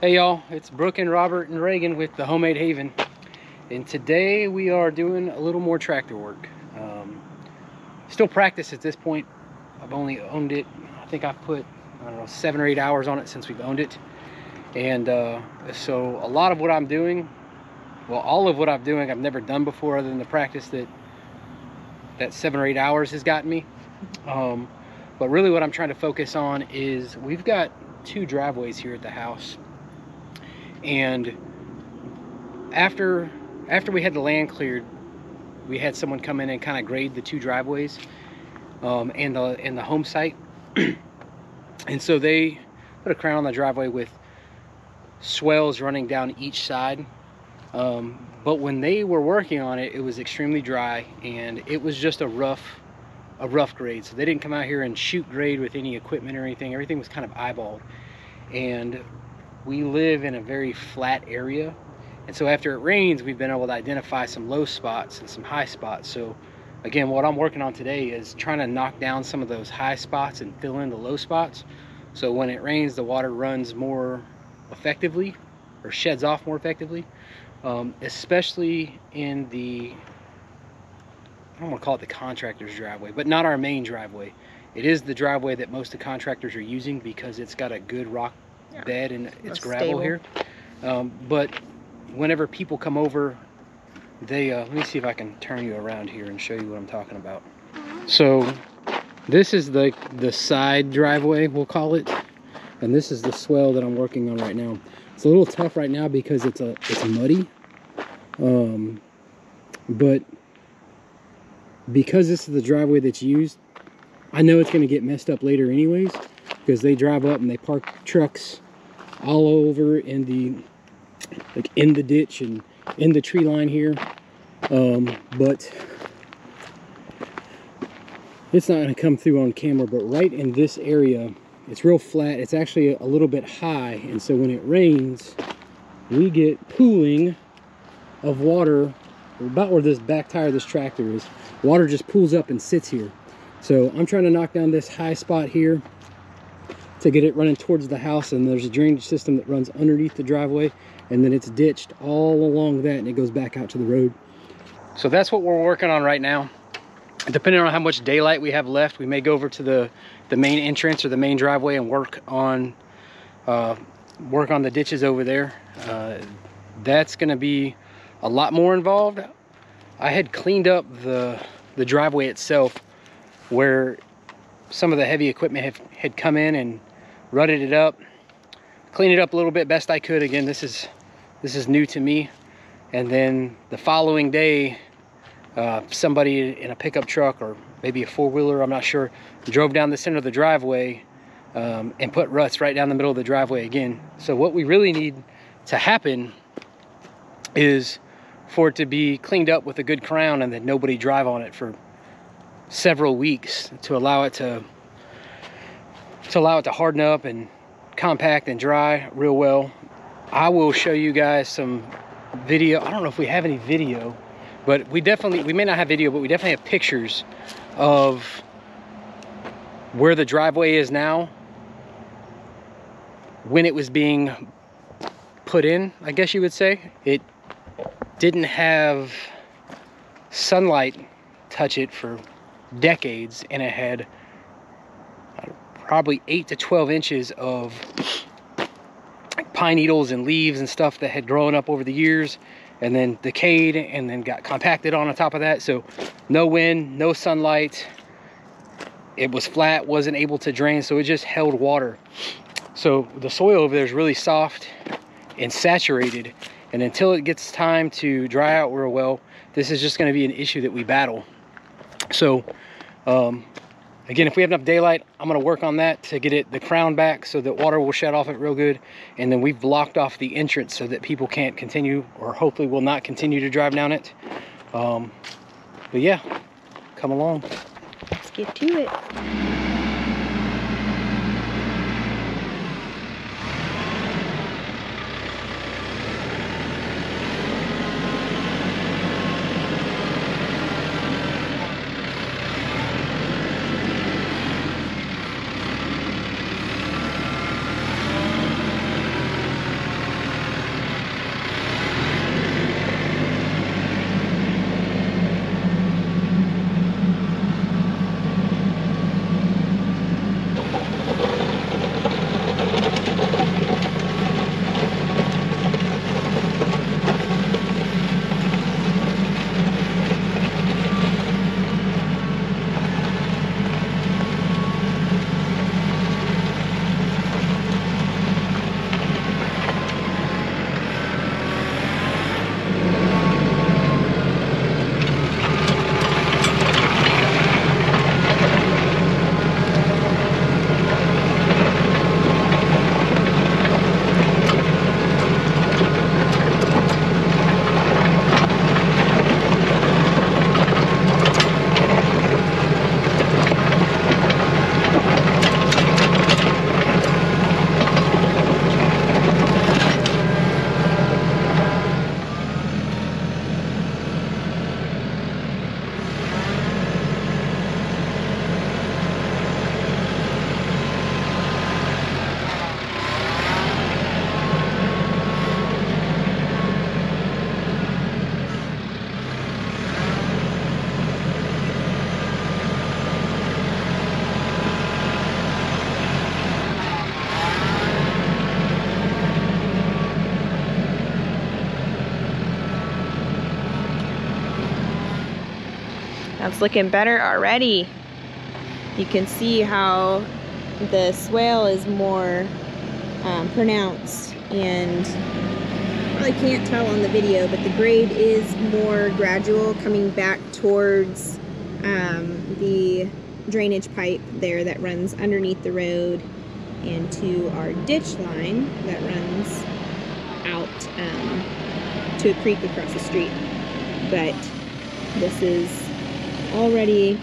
Hey y'all, it's Brooke and Robert and Reagan with the Homemade Haven, and today we are doing a little more tractor work. Still practice at this point. I've only owned it, I think I've put, I don't know, 7 or 8 hours on it since we've owned it. And so a lot of what I'm doing, well, all of what I'm doing I've never done before other than the practice that 7 or 8 hours has gotten me. But really what I'm trying to focus on is we've got 2 driveways here at the house. And after we had the land cleared, we had someone come in and kind of grade the 2 driveways and the home site. And so they put a crown on the driveway with swales running down each side. But when they were working on it, it was extremely dry and it was just a rough grade. So they didn't come out here and shoot grade with any equipment or anything. Everything was kind of eyeballed. And we live in a very flat area, and so after it rains, we've been able to identify some low spots and some high spots. So again, what I'm working on today is trying to knock down some of those high spots and fill in the low spots, so when it rains, the water runs more effectively or sheds off more effectively, especially in the, I don't want to call it the contractor's driveway, but not our main driveway. It is the driveway that most of the contractors are using because it's got a good rock bed and it's gravel here. But whenever people come over, they let me see if I can turn you around here and show you what I'm talking about. So this is the side driveway, we'll call it, and this is the swale that I'm working on right now. It's a little tough right now because it's muddy, but because this is the driveway that's used, I know it's going to get messed up later anyways, because they drive up and they park trucks all over in the ditch and in the tree line here. But it's not going to come through on camera, but right in this area, it's real flat. It's actually a little bit high, and so when it rains, we get pooling of water about where this back tire of this tractor is. Water just pools up and sits here. So I'm trying to knock down this high spot here to get it running towards the house, and there's a drainage system that runs underneath the driveway, and then it's ditched all along that and it goes back out to the road. So that's what we're working on right now. Depending on how much daylight we have left, we may go over to the main entrance or the main driveway and work on the ditches over there. That's going to be a lot more involved. I had cleaned up the driveway itself, where some of the heavy equipment had come in and rutted it up. Cleaned it up a little bit best I could. Again, this is new to me. And then the following day, somebody in a pickup truck or maybe a 4-wheeler, I'm not sure, drove down the center of the driveway and put ruts right down the middle of the driveway again. So what we really need to happen is for it to be cleaned up with a good crown and then nobody drive on it for several weeks, to allow it to harden up and compact and dry real well. I will show you guys some video. I don't know if we have any video, but we may not have video, but we definitely have pictures of where the driveway is now when it was being put in, I guess you would say. It didn't have sunlight touch it for decades, and it had probably 8 to 12 inches of pine needles and leaves and stuff that had grown up over the years and then decayed and then got compacted on top of that. So no wind, no sunlight, it was flat, wasn't able to drain, so it just held water. So the soil over there is really soft and saturated, and until it gets time to dry out real well, this is just going to be an issue that we battle. So again, if we have enough daylight, I'm going to work on that to get the crown back so that water will shed off it real good. And then we've blocked off the entrance so that people can't continue, or hopefully will not continue, to drive down it. But yeah, come along. Let's get to it. That's looking better already. You can see how the swale is more pronounced, and probably can't tell on the video, but the grade is more gradual coming back towards the drainage pipe there that runs underneath the road and to our ditch line that runs out to a creek across the street. But this is already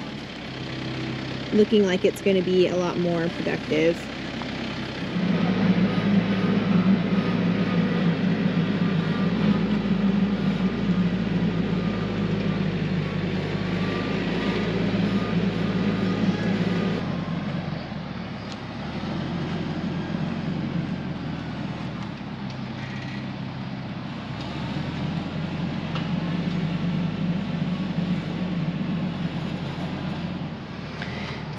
looking like it's going to be a lot more productive.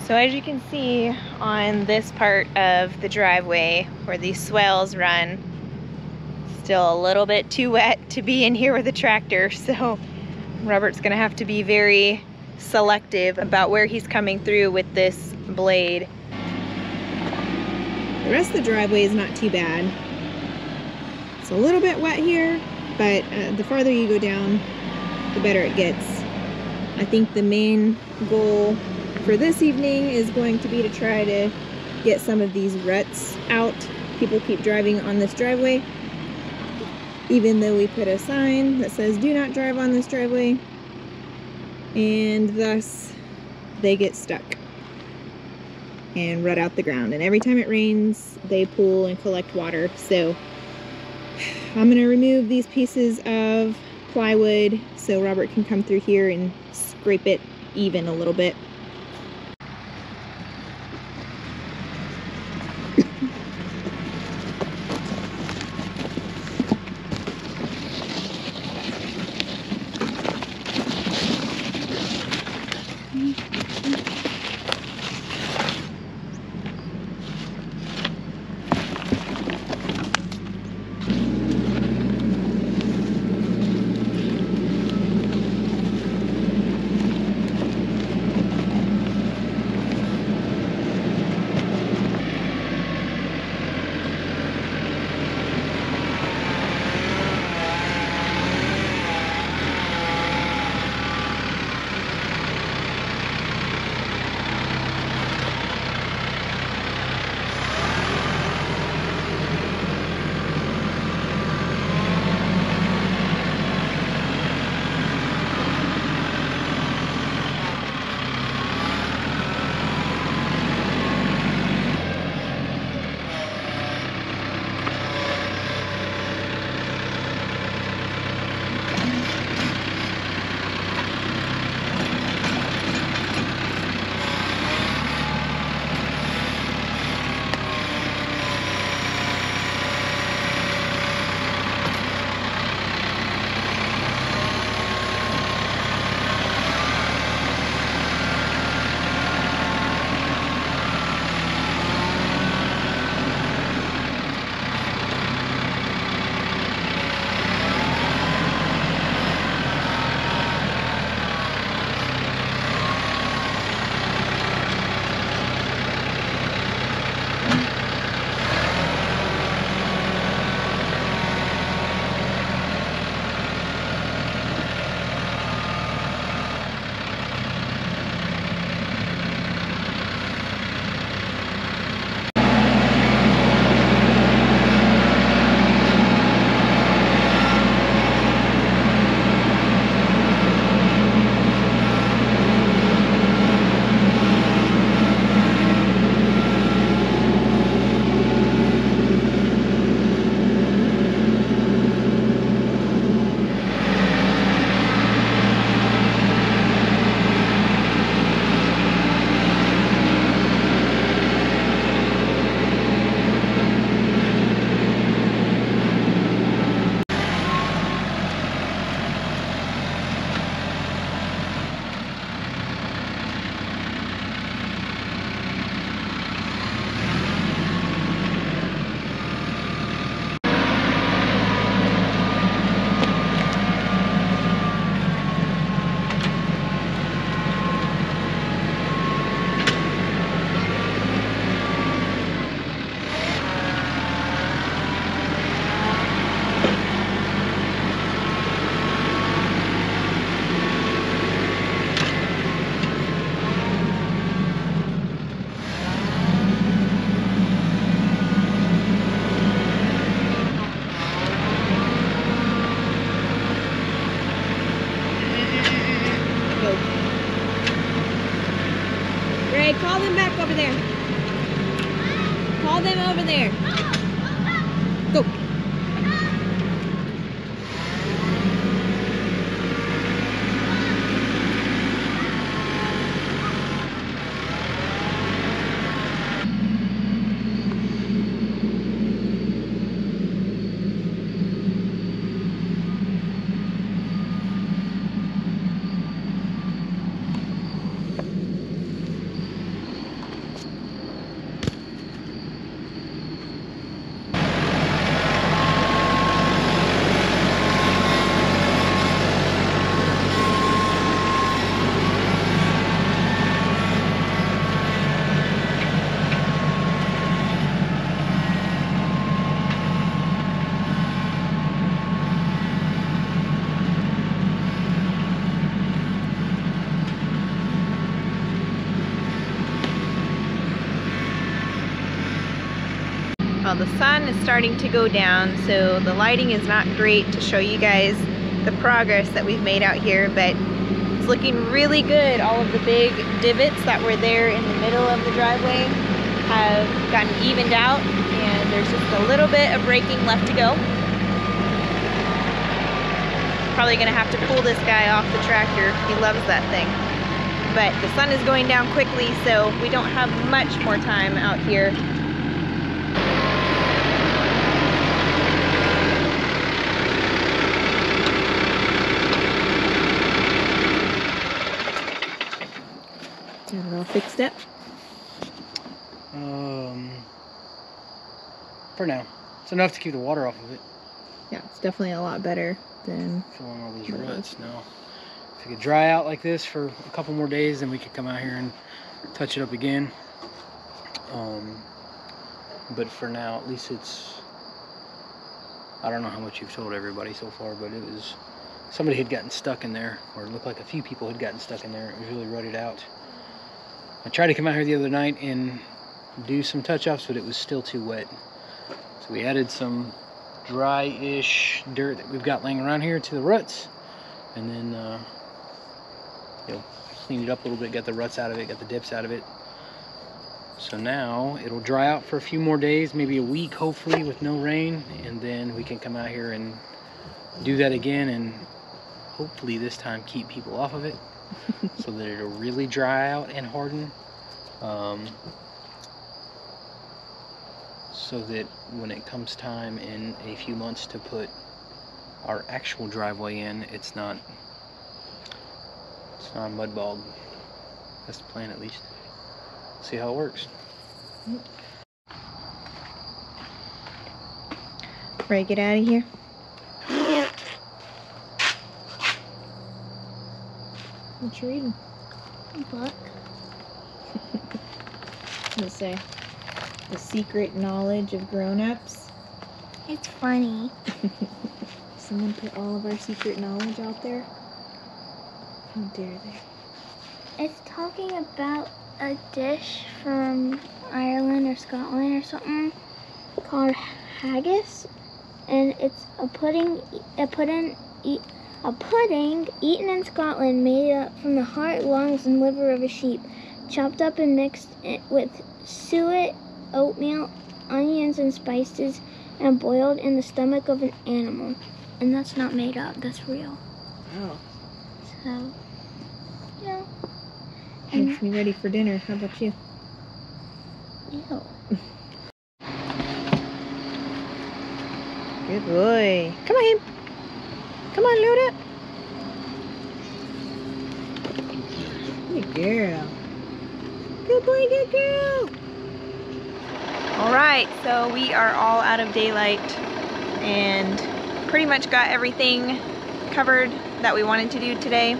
So as you can see on this part of the driveway where these swales run, still a little bit too wet to be in here with a tractor, so Robert's gonna have to be very selective about where he's coming through with this blade. The rest of the driveway is not too bad. It's a little bit wet here, but the farther you go down, the better it gets. I think the main goal for this evening is going to be to try to get some of these ruts out. People keep driving on this driveway, even though we put a sign that says do not drive on this driveway, and thus they get stuck and rut out the ground. And every time it rains, they pool and collect water. So I'm gonna remove these pieces of plywood so Robert can come through here and scrape it even a little bit. Hey, call them back over there. Call them over there. Go. Well, the sun is starting to go down, so the lighting is not great to show you guys the progress that we've made out here, but it's looking really good. All of the big divots that were there in the middle of the driveway have gotten evened out, and there's just a little bit of raking left to go. Probably gonna have to pull this guy off the tractor. He loves that thing. But the sun is going down quickly, so we don't have much more time out here. Got it all fixed up? For now. It's enough to keep the water off of it. Yeah, it's definitely a lot better than filling all those ruts now. If it could dry out like this for a couple more days, then we could come out here and touch it up again. But for now, at least it's, I don't know how much you've told everybody so far, but it was, somebody had gotten stuck in there, or it looked like a few people had gotten stuck in there. It was really rutted out. I tried to come out here the other night and do some touch-ups, but it was still too wet. So we added some dry-ish dirt that we've got laying around here to the ruts, and then cleaned it up a little bit, got the ruts out of it, got the dips out of it. So now it'll dry out for a few more days, maybe a week hopefully with no rain, and then we can come out here and do that again, and hopefully this time keep people off of it so that it'll really dry out and harden, so that when it comes time in a few months to put our actual driveway in, it's not a mud bog. That's the plan, at least. See how it works. Ready to get out of here? What you reading? A book. Let's say The Secret Knowledge of Grown-Ups. It's funny. Someone put all of our secret knowledge out there. How dare they? It's talking about a dish from Ireland or Scotland or something called haggis, and it's a pudding eaten in Scotland, made up from the heart, lungs, and liver of a sheep, chopped up and mixed with suet, oatmeal, onions, and spices, and boiled in the stomach of an animal. And that's not made up, that's real. Oh. So, yeah. Makes me ready for dinner. How about you? Ew. Good boy. Come on, him. Come on, load up. Good girl. Good boy, good girl. All right, so we are all out of daylight and pretty much got everything covered that we wanted to do today.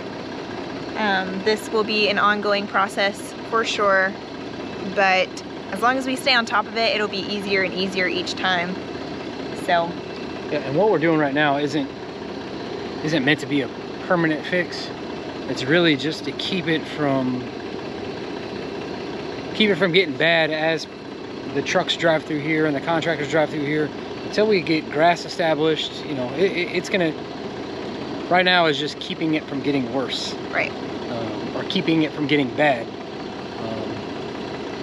This will be an ongoing process for sure, but as long as we stay on top of it, it'll be easier and easier each time. So yeah, and what we're doing right now isn't meant to be a permanent fix. It's really just to keep it from getting bad as the trucks drive through here and the contractors drive through here. Until we get grass established, you know, it's gonna, right now is just keeping it from getting worse. Right. Or keeping it from getting bad.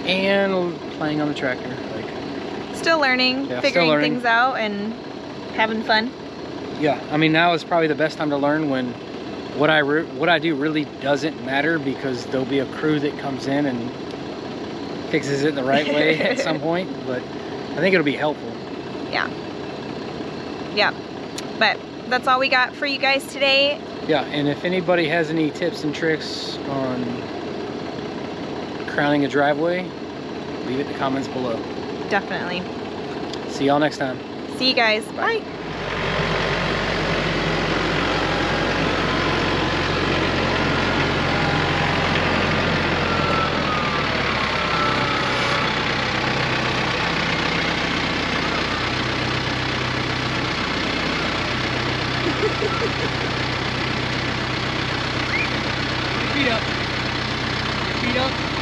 and playing on the tractor. Like, still learning, yeah, figuring still learning things out and having fun. Yeah, I mean, now is probably the best time to learn, when what I do really doesn't matter, because there'll be a crew that comes in and fixes it the right way at some point. But I think it'll be helpful. Yeah. Yeah. But that's all we got for you guys today. Yeah, and if anybody has any tips and tricks on crowning a driveway, leave it in the comments below. Definitely. See y'all next time. See you guys. Bye. Feet up. Feet up.